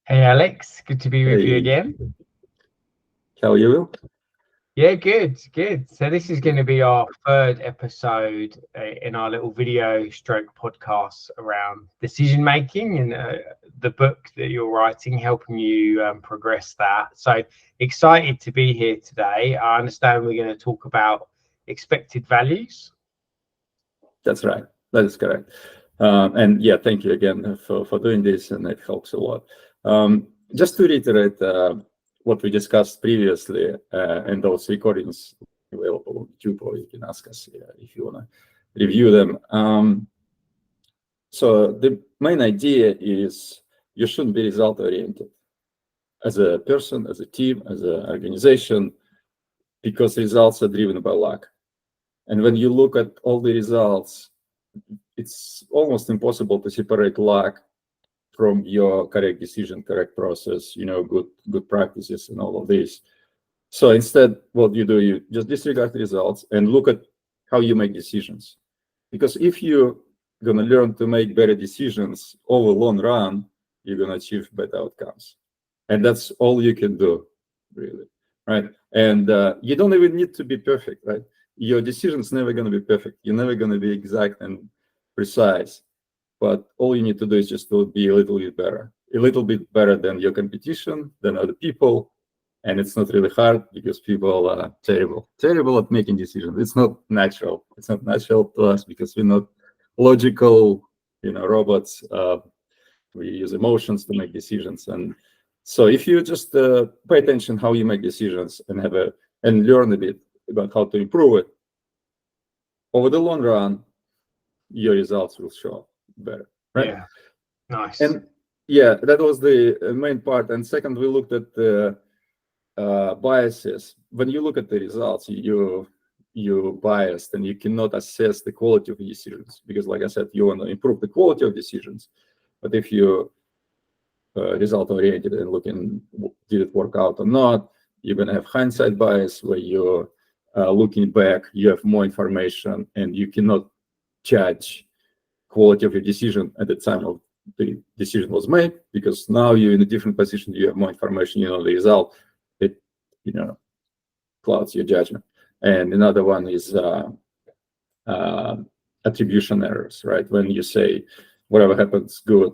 Hey Alex, good to be with you Hey, again. how are you, Will? Yeah, good, good. So this is going to be our third episode in our little video stroke podcast around decision making and the book that you're writing, helping you progress that. So excited to be here today. I understand we're going to talk about expected values. That's right. That is correct. And yeah, thank you again for doing this, and it helps a lot. Just to reiterate what we discussed previously, and those recordings available on YouTube, or you can ask us if you want to review them. So the main idea is you shouldn't be result oriented as a person, as a team, as an organization, because results are driven by luck. And when you look at all the results, it's almost impossible to separate luck from your correct decision, correct process, good practices and all of this. So instead, what you do, you just disregard the results and look at how you make decisions. Because if you're going to learn to make better decisions over long run, you're going to achieve better outcomes. And that's all you can do, really, right? And you don't even need to be perfect, right? Your decision's never going to be perfect. You're never going to be exact and precise. But all you need to do is just to be a little bit better than your competition, than other people. And it's not really hard because people are terrible at making decisions. It's not natural. It's not natural to us because we're not logical, robots. We use emotions to make decisions. And so if you just pay attention how you make decisions and learn a bit about how to improve it, over the long run, your results will show up better, right? Yeah, nice. And yeah, that was the main part. And second, we looked at the biases. When you look at the results, you're biased and you cannot assess the quality of the decisions because, like I said, you want to improve the quality of decisions. But if you result oriented and looking, did it work out or not, you're going to have hindsight bias where you're looking back, you have more information and you cannot judge quality of your decision at the time of the decision was made, because now you're in a different position, you have more information, you know the result, it clouds your judgment. And another one is attribution errors, right? When you say whatever happens good,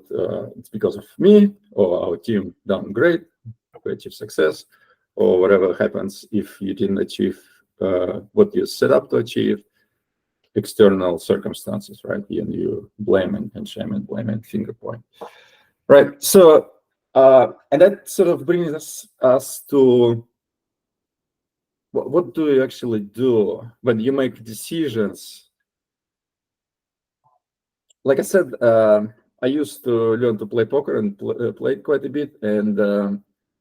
it's because of me or our team done great, we achieve success, or whatever happens if you didn't achieve what you set up to achieve, external circumstances, right? And you blame and shame and blame and finger point, right? So, and that sort of brings us to what do you actually do when you make decisions? Like I said, I used to learn to play poker and play quite a bit, and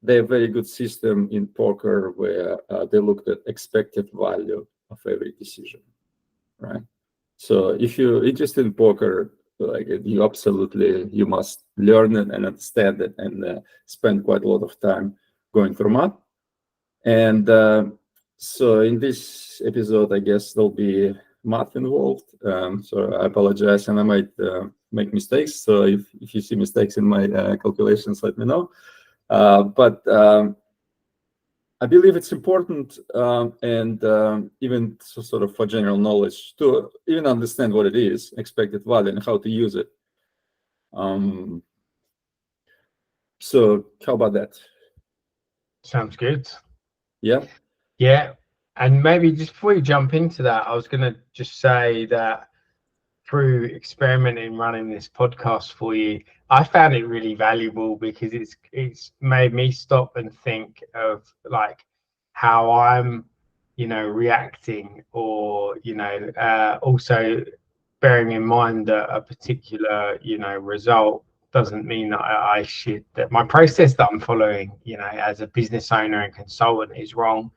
they have a very good system in poker where they looked at expected value of every decision, right? So if you're interested in poker, like you must learn it and understand it and spend quite a lot of time going through math. And so in this episode, I guess there'll be math involved. So I apologize and I might make mistakes. So if you see mistakes in my calculations, let me know. But I believe it's important and even sort of for general knowledge to even understand what it is, expected value, and how to use it. So how about that? Sounds good. Yeah. Yeah. And maybe just before you jump into that, I was going to just say that through experimenting running this podcast for you, I found it really valuable because it's made me stop and think of like how I'm, reacting, or also bearing in mind that a particular result doesn't mean that I should, that my process that I'm following, as a business owner and consultant is wrong.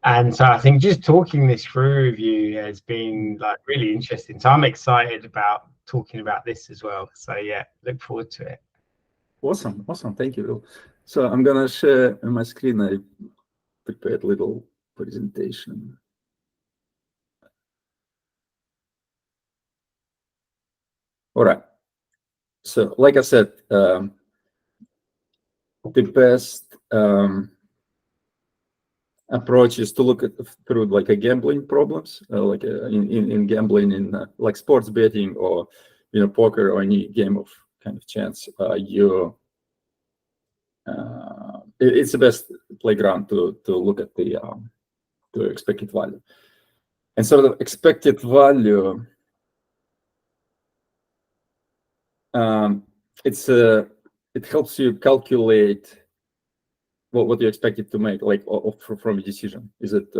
And so I think just talking this through with you has been like really interesting. So I'm excited about talking about this as well. So yeah, look forward to it. Awesome. Thank you, Will. So I'm gonna share my screen. I prepared a little presentation. All right. So like I said, the best approach is to look at through like a gambling problems, like in gambling, in like sports betting or poker or any game of kind of chance. It's the best playground to look at the expected value. And sort of expected value, it helps you calculate what you expect it to make, like from a decision. Is it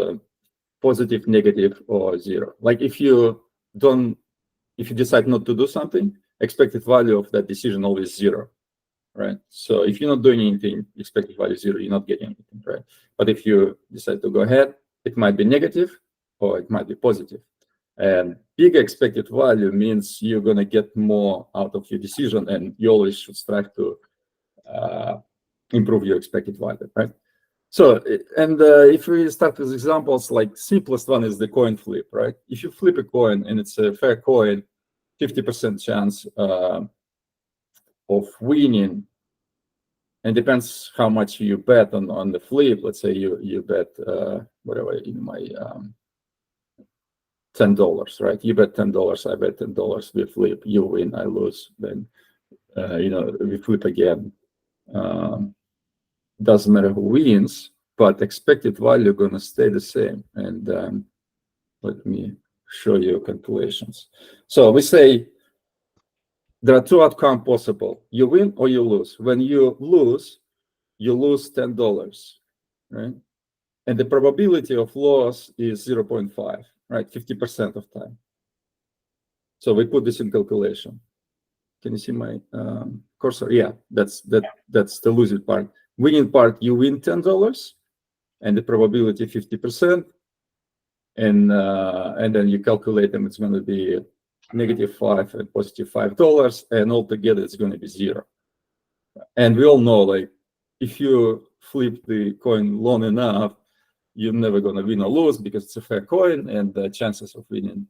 positive, negative, or zero? Like if you decide not to do something, expected value of that decision always zero, right? So if you're not doing anything, expected value zero, you're not getting anything, right? But if you decide to go ahead, it might be negative or it might be positive. And big expected value means you're going to get more out of your decision, and you always should strive to improve your expected value, right? So, and if we start with examples, like simplest one is the coin flip, right? If you flip a coin and it's a fair coin, 50% chance of winning, and depends how much you bet on the flip. Let's say you bet whatever in my $10, right? You bet $10, I bet $10. We flip, you win, I lose. Then we flip again. Doesn't matter who wins, but expected value gonna stay the same. And let me show you calculations. So we say there are two outcomes possible: you win or you lose. When you lose $10, right? And the probability of loss is 0.5, right? 50% of time. So we put this in calculation. Can you see my cursor? Yeah, that's the losing part. Winning part, you win $10, and the probability 50%, and then you calculate them. It's going to be -5 and +$5, and altogether it's going to be zero. And we all know, like, if you flip the coin long enough, you're never going to win or lose because it's a fair coin, and the chances of winning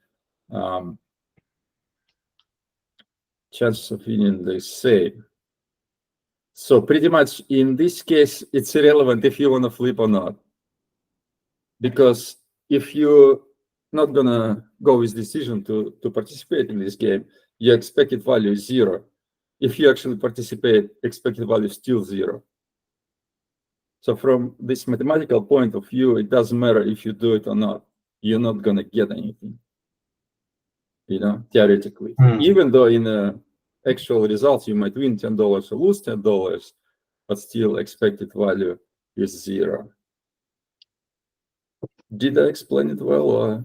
the same. So pretty much in this case, it's irrelevant if you want to flip or not, because if you're not gonna go with decision to participate in this game, your expected value is zero. If you actually participate, expected value is still zero. So from this mathematical point of view, it doesn't matter if you do it or not. You're not gonna get anything, theoretically. Even though in actual results you might win $10 or lose $10, but still expected value is zero. Did I explain it well, or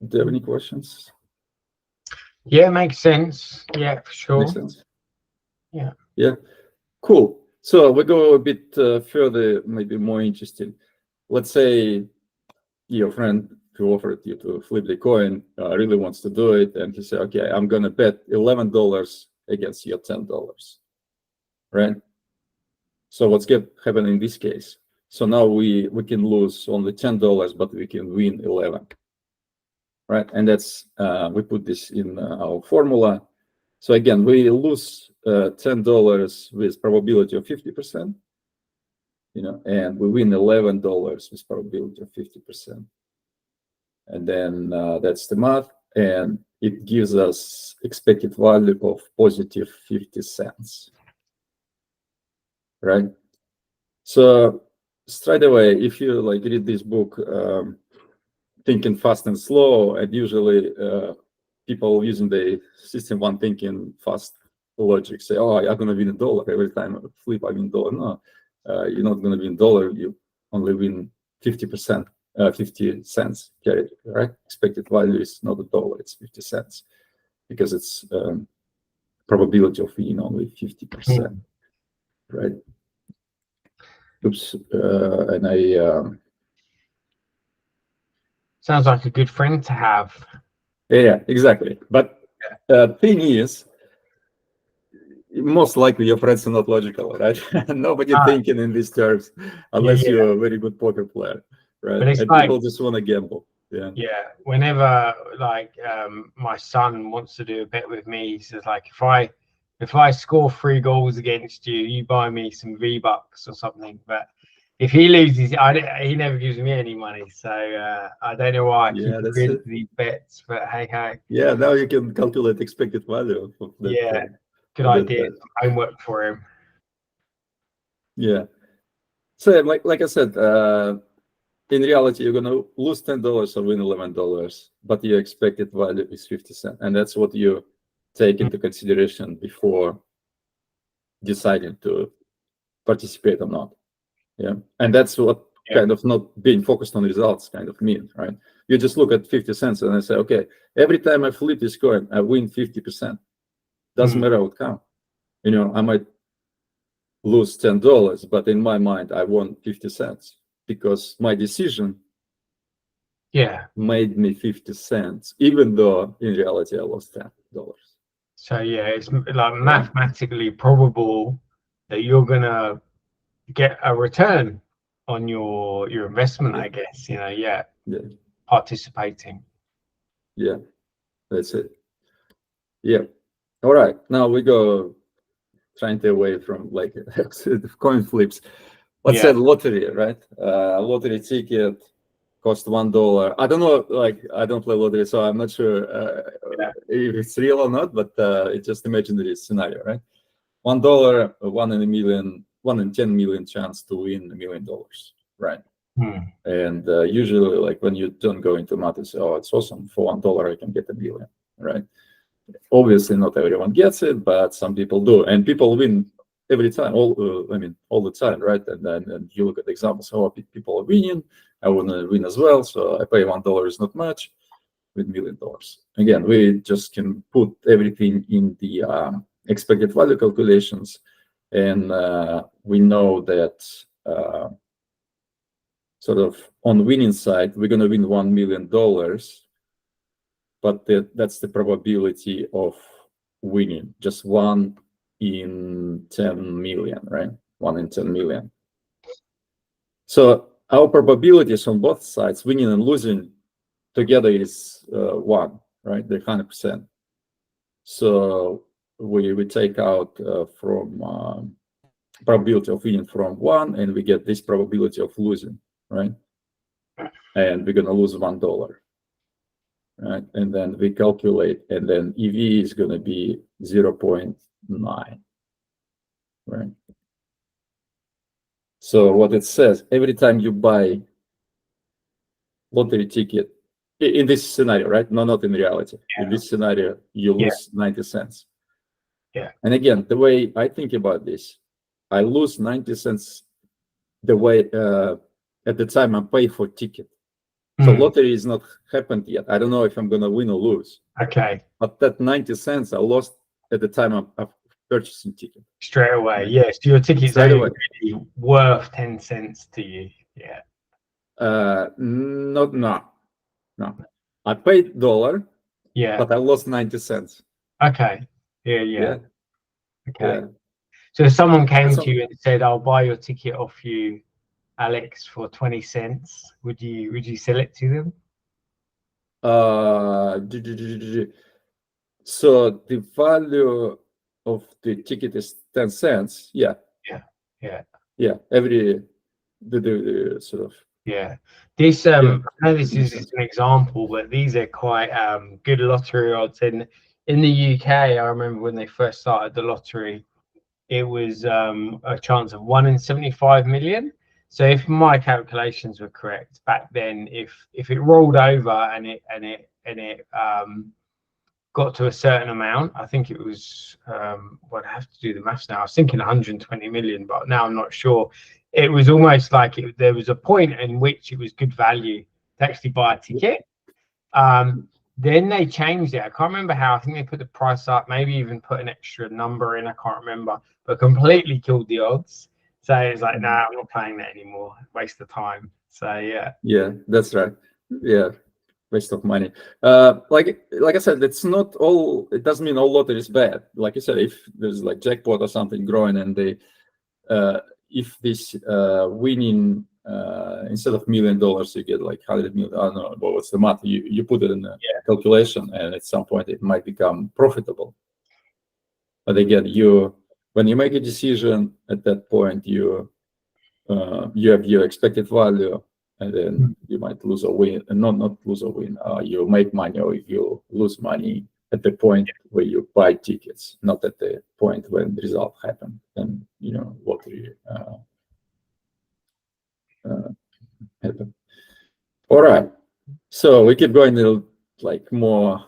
do you have any questions? Yeah, makes sense. Yeah, for sure. Makes sense. Yeah. Cool. So we go a bit further, maybe more interesting. Let's say your friend who offered you to flip the coin really wants to do it, and he said, okay, I'm gonna bet $11 against your $10, right? So what's happen in this case? So now we can lose only $10, but we can win 11, right? And that's we put this in our formula. So again, we lose $10 with probability of 50%, and we win $11 with probability of 50%. And then that's the math, and it gives us expected value of positive 50 cents, right? So straight away, if you read this book, Thinking Fast and Slow, and usually people using the system one thinking fast logic say, oh, I'm going to win $1 every time I flip, I win $1. No, you're not going to win $1. You only win 50%, 50 cents, right? Expected value is not $1, it's 50 cents because it's probability of winning only 50%, right? Oops, and I... Sounds like a good friend to have. Yeah, exactly. But thing is, most likely your friends are not logical, right? Nobody thinking in these terms unless you're a very good poker player, right? But it's and people just want to gamble. Yeah. Whenever my son wants to do a bet with me, he says, like, if I if I score 3 goals against you, you buy me some V-Bucks or something. But if he loses, he never gives me any money. So I don't know why I keep agreeing to these bets. But hey. Yeah, now you can calculate expected value of that. Yeah, good idea. Homework for him. Yeah. So like I said, in reality, you're gonna lose $10 or win $11, but your expected value is 50 cents, and that's what you take into consideration before deciding to participate or not. Yeah, and that's what kind of not being focused on results kind of means, right? You just look at 50 cents and I say, okay, every time I flip this coin, I win 50%. Doesn't matter outcome. You know, I might lose $10, but in my mind, I won 50 cents because my decision made me 50 cents, even though in reality I lost $10. So yeah, it's like mathematically probable that you're gonna get a return on your investment, I guess. You know, participating. Yeah, that's it. Yeah. All right. Now we go trying to away from like coin flips. Let's say lottery, right? Lottery ticket cost $1. I don't know, like I don't play lottery, so I'm not sure if it's real or not, but it's just imaginary scenario, right? $1, 1 in a million, 1 in 10 million chance to win $1 million, right? And usually, like when you don't go into math, you say, "Oh, it's awesome! For $1, I can get $1 million," right? Obviously, not everyone gets it, but some people do, and people win every time. All the time, right? And then you look at the examples. Oh, people are winning. I want to win as well, so I pay $1 is not much with $1 million. Again, we just can put everything in the expected value calculations, and we know that sort of on winning side, we're going to win $1 million, but that's the probability of winning, just 1 in 10 million, right? 1 in 10 million. So our probabilities on both sides, winning and losing together, is 1, right? They're 100%. So we take out from probability of winning from 1, and we get this probability of losing, right? And we're gonna lose $1, right? And then we calculate, and then EV is gonna be 0.9, right? So what it says, every time you buy lottery ticket in this scenario, right? No, not in reality. In this scenario, you lose 90 cents. Yeah. And again, the way I think about this, I lose 90 cents the way at the time I pay for ticket. So lottery is not happened yet. I don't know if I'm gonna win or lose. Okay. But that 90 cents I lost at the time of purchasing ticket. Straight away, right? Yes. So your ticket's only really worth 10 cents to you. Yeah. No. I paid $1. Yeah. But I lost 90 cents. Okay. Yeah. Okay. Yeah. So if someone came to you and said, "I'll buy your ticket off you, Alex, for 20 cents," would you sell it to them? So the value of the ticket is 10 cents. Yeah. Every the sort of. Yeah. This I know this is just an example, but these are quite good lottery odds. In the UK, I remember when they first started the lottery, it was a chance of 1 in 75 million. So if my calculations were correct back then, if it rolled over and it got to a certain amount, I think it was well, I have to do the maths now. I was thinking 120 million, but now I'm not sure. It was almost like there was a point in which it was good value to actually buy a ticket. Then they changed it. I can't remember how. I think they put the price up, maybe even put an extra number in. I can't remember, but completely killed the odds. So it's like, nah, I'm not playing that anymore. Waste of time. So yeah. Yeah, that's right. Yeah, waste of money. Like I said, it's not all. It doesn't mean all lottery is bad. Like you said, if there's like jackpot or something growing, and they, if this winning. Instead of $1 million, you get like 100 million. I don't know what's the math. You put it in the calculation, and at some point it might become profitable. But again, when you make a decision at that point, you have your expected value, and then you might lose or win, and not lose or win. You make money or you lose money at the point where you buy tickets, not at the point when the result happened. And lottery happen. All right, so we keep going to like more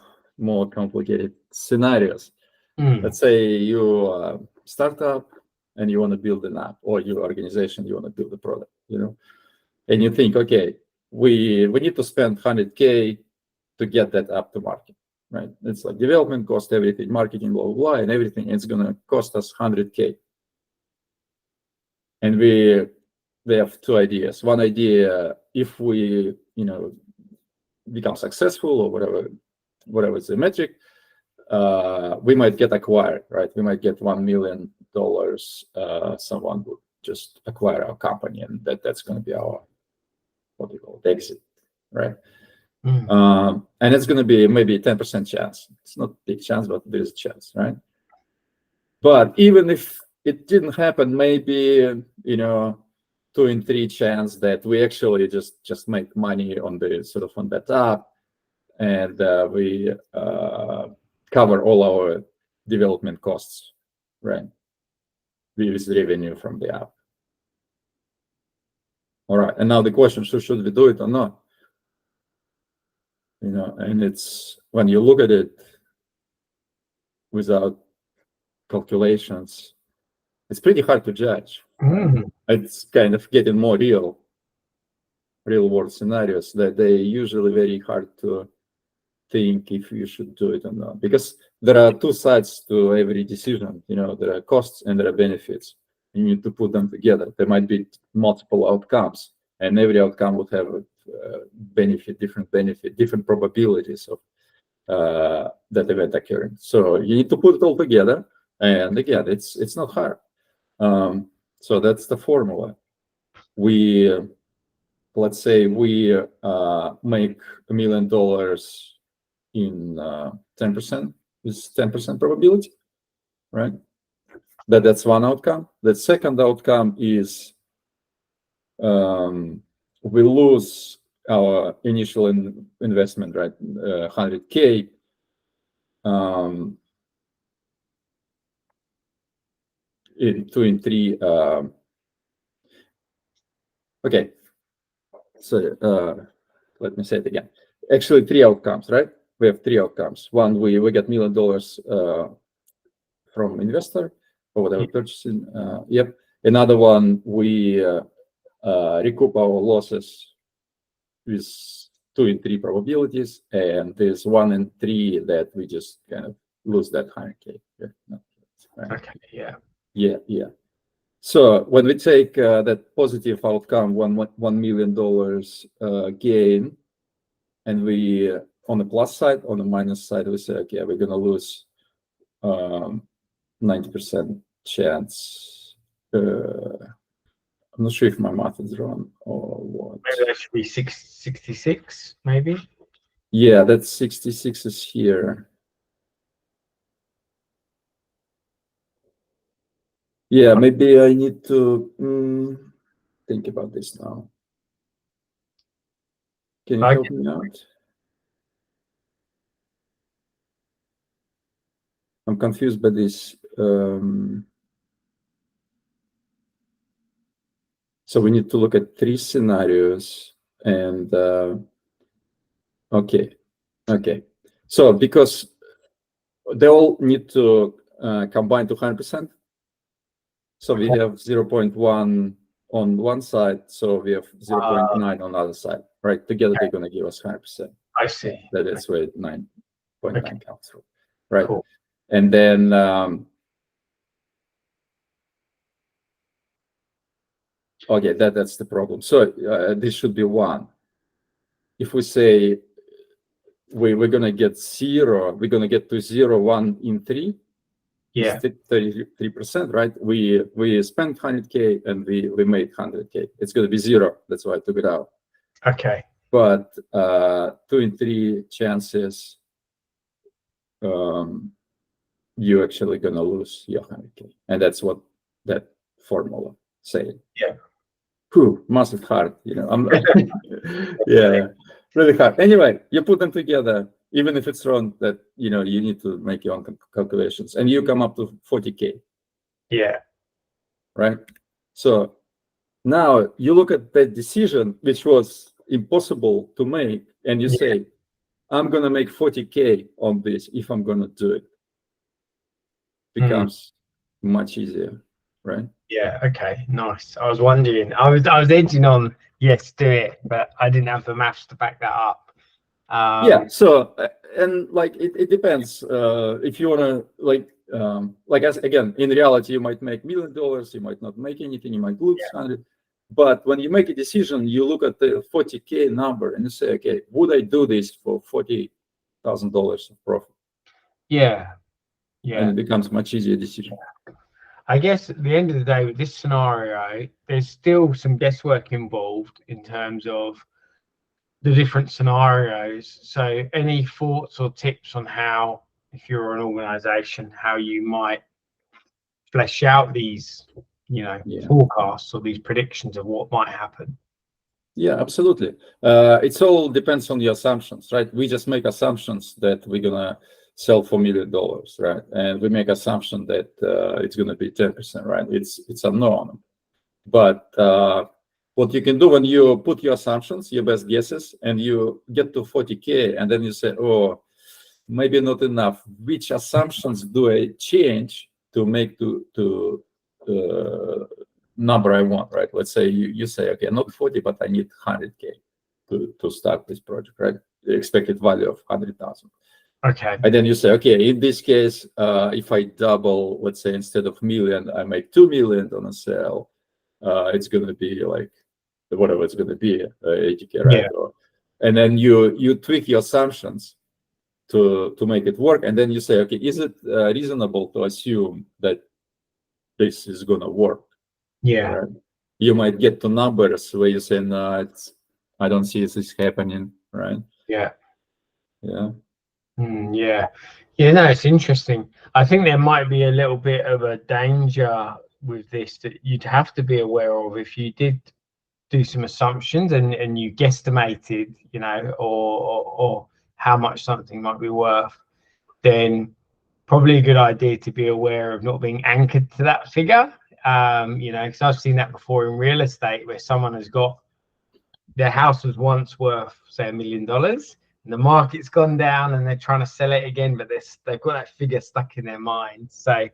complicated scenarios. Let's say you startup and you want to build an app, or your organization, you want to build a product, and you think, okay, we need to spend $100K to get that app to market, right? It's like development cost, everything, marketing, blah, blah, blah, and everything. It's going to cost us $100K. And we have two ideas. One idea, if we, become successful or whatever is the metric, we might get acquired, right? We might get $1 million. Someone would just acquire our company, and that's going to be our, what do you call it, exit, right? And it's going to be maybe a 10% chance. It's not a big chance, but there's a chance, right? But even if it didn't happen, maybe 2 in 3 chance that we actually just make money on that app, and we cover all our development costs, right? With revenue from the app. All right, and now the question: should we do it or not? And it's, when you look at it without calculations, it's pretty hard to judge. It's kind of getting more real world scenarios that they're usually very hard to think if you should do it or not, because there are two sides to every decision. There are costs and there are benefits. You need to put them together. There might be multiple outcomes, and every outcome would have a different probabilities of that event occurring. So you need to put it all together, and again, it's not hard. So that's the formula. Let's say we make $1 million in 10%, with 10% probability, right? That's one outcome. The second outcome is we lose our initial investment, right? $100K. In 2 in 3. Okay. So let me say it again. Actually, 3 outcomes, right? We have 3 outcomes. One, we get $1 million from investor or whatever purchasing. Yep. Another one, we recoup our losses with 2 in 3 probabilities, and there's 1 in 3 that we just kind of lose that $100K. Right? Okay. Yeah. Yeah. So when we take that positive outcome, $1 million gain, and we, on the plus side, on the minus side, we say, okay, we're going to lose 90% chance. I'm not sure if my math is wrong or what. Maybe that should be 66, maybe? Yeah, that's 66 is here. Yeah, maybe I need to think about this now. Can you help me out? I'm confused by this. So we need to look at 3 scenarios, and okay. So because they all need to combine to 100%. So we have 0.1 on one side, so we have 0.9 on the other side, right? Together they're going to give us 100%. I see. That's where 9.9 comes from, right? Cool. And then okay, that's the problem. So this should be 1. If we say we're going to get 0, we're going to get to 0, 1 in 3. Yeah. 33%, right? We spent 100K and we made 100K. It's going to be 0. That's why I took it out. Okay. But 2 in 3 chances, you're actually gonna lose your 100K, and that's what that formula say. Yeah. Whew, massive hard, yeah, really hard. Anyway, you put them together, even if it's wrong, that you need to make your own calculations, and you come up to 40K. Yeah. Right. So now you look at that decision, which was impossible to make, and you say, I'm gonna make 40K on this if I'm gonna do it. Becomes much easier, right? Yeah. Okay. Nice. I was wondering. I was edging on yes, do it, but I didn't have the maths to back that up. Yeah. So and like it depends. If you wanna as again, in reality, you might make $1 million, you might not make anything, you might lose 100. But when you make a decision, you look at the 40K number and you say, okay, would I do this for $40,000 of profit? Yeah. Yeah. And it becomes much easier decision. I guess at the end of the day, with this scenario, there's still some guesswork involved in terms of the different scenarios. So any thoughts or tips on how, if you're an organization, how you might flesh out these, forecasts or these predictions of what might happen? Yeah, absolutely. It all depends on your assumptions, right? We just make assumptions that we're gonna sell for $1 million, right? And we make assumption that it's gonna be 10%, right? It's unknown. But what you can do when you put your assumptions, your best guesses, and you get to 40K, and then you say, oh, maybe not enough. Which assumptions do I change to make to number I want, right? Let's say you say, okay, not 40, but I need 100K to start this project, right? The expected value of 100,000. Okay. And then you say, okay, in this case, if I double, let's say instead of million, I make 2 million on a sale, it's going to be like whatever it's going to be, 80K, right? Yeah. And then you tweak your assumptions to make it work, and then you say, okay, is it reasonable to assume that this is going to work? Yeah. Right? You might get to numbers where you say, no, I don't see this happening, right? Yeah. Yeah. Yeah. No, it's interesting. I think there might be a little bit of a danger with this that you'd have to be aware of if you did do some assumptions and you guesstimated, or how much something might be worth, then probably a good idea to be aware of not being anchored to that figure. Because I've seen that before in real estate where someone has got their house was once worth, say, $1 million, and the market's gone down and they're trying to sell it again, but they've got that figure stuck in their mind. So,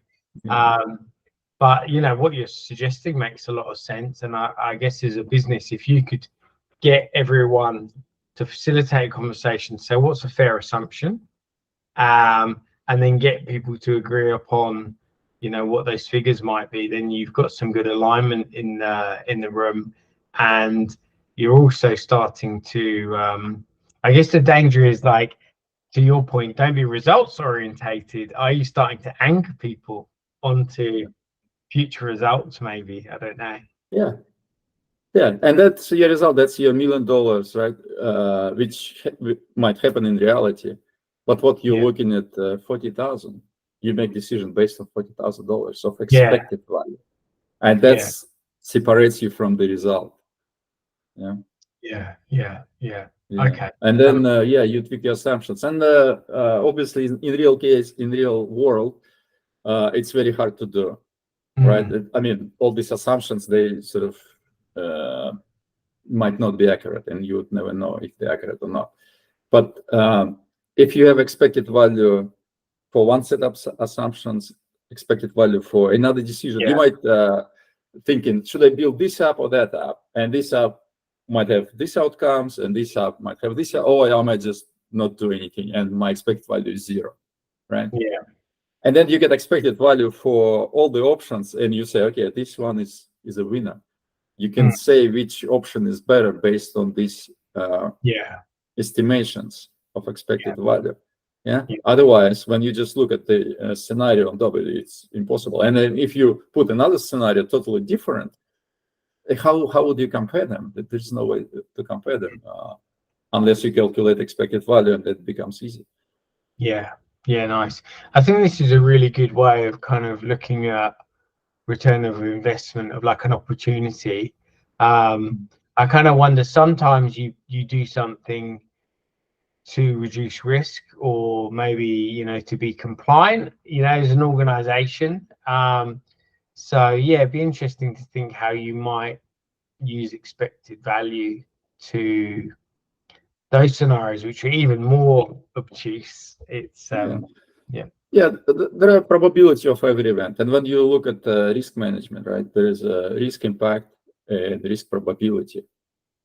but what you're suggesting makes a lot of sense. And I guess as a business, if you could get everyone to facilitate a conversation, so what's a fair assumption, and then get people to agree upon, what those figures might be, then you've got some good alignment in the room, and you're also starting to. I guess the danger is, like, to your point, don't be results orientated. Are you starting to anchor people onto future results? Maybe, I don't know. Yeah, and that's your result. That's your $1 million, right? Which might happen in reality, but what you're looking at 40,000, you make decision based on $40,000 of expected value, and that separates you from the result. Yeah. Okay. And then you tweak your assumptions, and obviously in real world, it's very hard to do, right? I mean, all these assumptions, they sort of might not be accurate, and you would never know if they're accurate or not. But if you have expected value for one set of assumptions, expected value for another decision, you might thinking, should I build this app or that app? And this app might have these outcomes, and this app might have this, or I might just not do anything, and my expected value is 0, right? Yeah. And then you get expected value for all the options, and you say, okay, this one is a winner. You can say which option is better based on these estimations of expected value. Otherwise, when you just look at the scenario on W, it's impossible. And then if you put another scenario totally different, how would you compare them? There's no way to compare them unless you calculate expected value, and that becomes easy. Yeah. Yeah, nice. I think this is a really good way of kind of looking at return of investment of like an opportunity. I kind of wonder sometimes you do something to reduce risk or maybe to be compliant as an organization. So yeah, it'd be interesting to think how you might use expected value to those scenarios which are even more obtuse. It's there are probability of every event, and when you look at risk management, right, there is a risk impact and risk probability.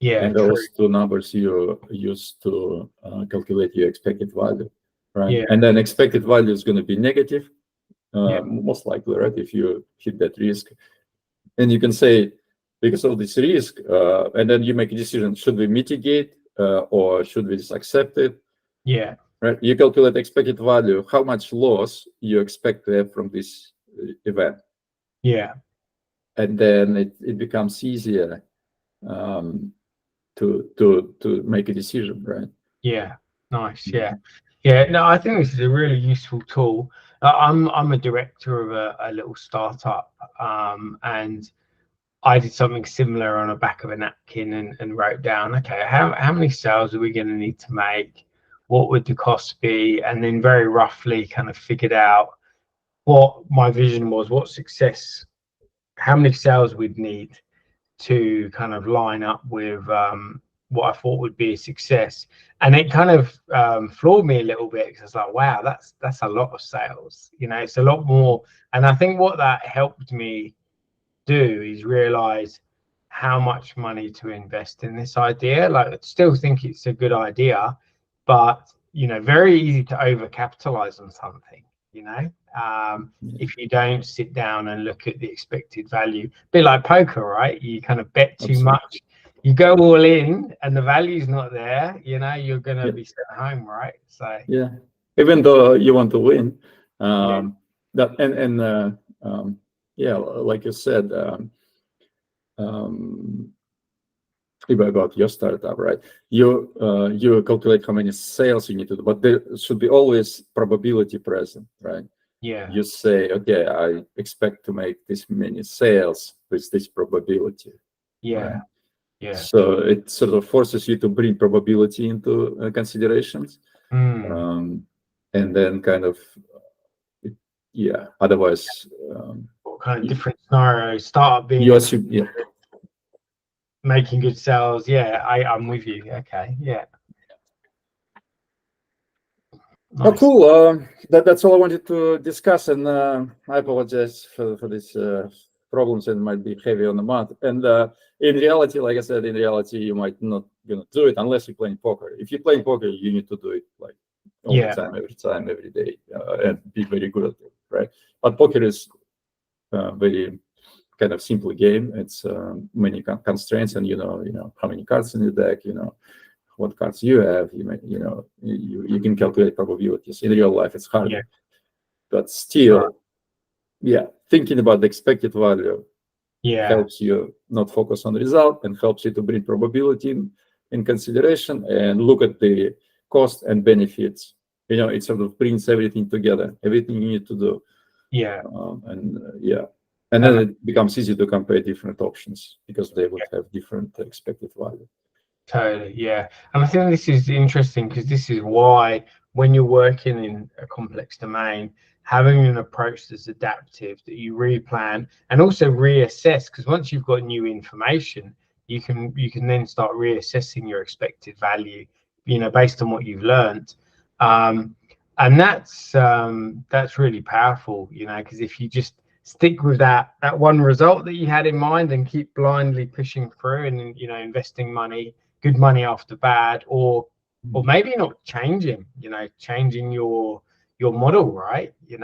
And true. those two numbers you use to calculate your expected value, right? Yeah. And then expected value is going to be negative, most likely, right, if you hit that risk. And you can say, because of this risk, and then you make a decision, should we mitigate or should we just accept it? Yeah. Right. You calculate expected value, how much loss you expect to have from this event. Yeah. And then it becomes easier to make a decision, right? Yeah, nice. Yeah. No, I think this is a really useful tool. I'm a director of a little startup, and I did something similar on the back of a napkin and wrote down, okay, how many sales are we going to need to make? What would the cost be? And then very roughly kind of figured out what my vision was, what success, how many sales we'd need to kind of line up with what I thought would be a success. And it kind of floored me a little bit because I was like, wow, that's a lot of sales. It's a lot more. And I think what that helped me do is realize how much money to invest in this idea. Like, I still think it's a good idea, but very easy to overcapitalize on something. If you don't sit down and look at the expected value, a bit like poker, right? You kind of bet too much, you go all in, and the value's not there. You're gonna be sent home, right? So even though you want to win, like you said, about your startup, right? You calculate how many sales you need to do, but there should be always probability present, right? Yeah. You say, okay, I expect to make this many sales with this probability. Yeah. Right? Yeah. So it sort of forces you to bring probability into considerations, and then kind of, otherwise, what kind of different scenarios start being you assume, making good sales. I'm with you. Okay. Yeah. Nice. Oh, cool. That's all I wanted to discuss, and I apologize for these problems, and might be heavy on the month. And in reality, like I said, you might not gonna do it unless you're playing poker. If you're playing poker, you need to do it like all the time, every day, and be very good at it, right? But poker is very kind of simple game. It's many constraints, and you know how many cards in the deck, what cards you have, you can calculate probabilities. In real life, it's harder, but still, thinking about the expected value helps you not focus on the result and helps you to bring probability in consideration and look at the cost and benefits. It sort of brings everything together, everything you need to do. And then it becomes easy to compare different options because they would have different expected value. Totally, yeah. And I think this is interesting because this is why when you're working in a complex domain, having an approach that's adaptive, that you replan and also reassess, because once you've got new information, you can then start reassessing your expected value, based on what you've learned. And that's really powerful, because if you just stick with that one result that you had in mind and keep blindly pushing through and investing money, good money after bad, or maybe not changing your model, right? You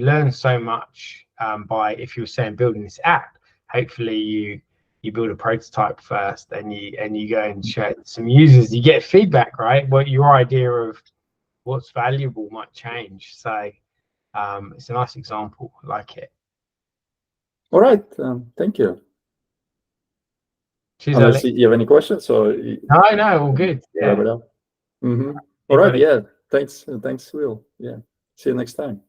learn so much by, if you were saying building this app, hopefully you build a prototype first and you go and share some users, you get feedback, right? What your idea of what's valuable might change. So it's a nice example. I like it. All right. Thank you. Cheers, Unless you have any questions, or no, all good. Yeah. All right. Yeah. Thanks, Will. Yeah. See you next time.